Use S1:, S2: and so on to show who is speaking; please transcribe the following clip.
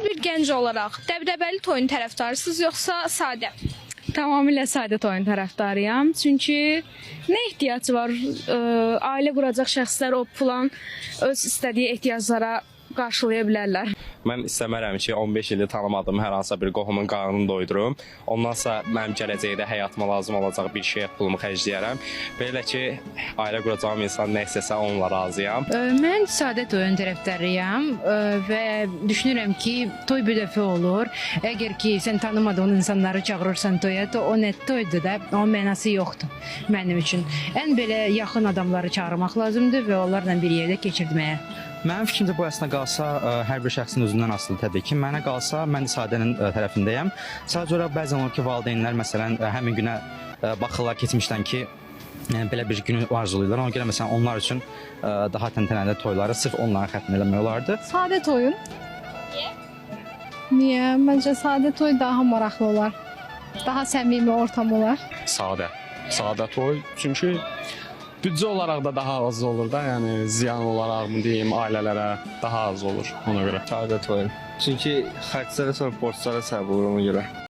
S1: bir gənc olaraq dəbdəbəli toyun tərəfdarısınız yoxsa sadə?
S2: Tamamilə sadə toyun tərəfdarıyam. Çünki nə ehtiyacı var? Ailə quracaq şəxslər o plan öz istədiyi ehtiyaclara qarşılaya bilərlər.
S3: Mən istəmərəm ki, 15 ildir tanımadığım hər hansısa bir qohumun qarnını doydurum. Ondansa mənim gələcəkdə həyatıma lazım olacaq bir şeyə pulumu xərcləyərəm. Belə ki, ailə quracağım insan nə istəsə onunla razıyam.
S4: Mən sadə toyun tərəfdarıyam və düşünürəm ki, toy bir dəfə olur. Əgər ki, sən tanımadığın insanları çağırırsan toya, o nə toydur da, onun mənası yoxdur mənim üçün. Ən belə yaxın adamları çağırmaq lazımdır və onlarla bir yerdə keçirməyə.
S5: Mənim fikrimcə bu əslində qalsa hər bir şəxsin özündən asılıdır təbii ki. Mənə qalsa mən sadənin tərəfindəyəm. Sadəcə olaraq bəzən olur ki, valideynlər məsələn həmin günə baxırlar keçmişdən ki, belə bir günü arzulayırlar. Ona görə məsələn onlar üçün daha təntənəli toyları sırf onlara xətm eləmək olardı.
S6: Sadə toyun. Niyə? Məncə sadə toy daha maraqlı olar. Daha səmimi ortam olar.
S7: Sadə toy. Çünki büdcə olaraq da daha az olur da, yəni ziyan olaraq mı deyim, ailələrə daha az olur ona görə.
S8: Sadə toy. Çünki xərclərə sonra borclara səbəb olur ona görə.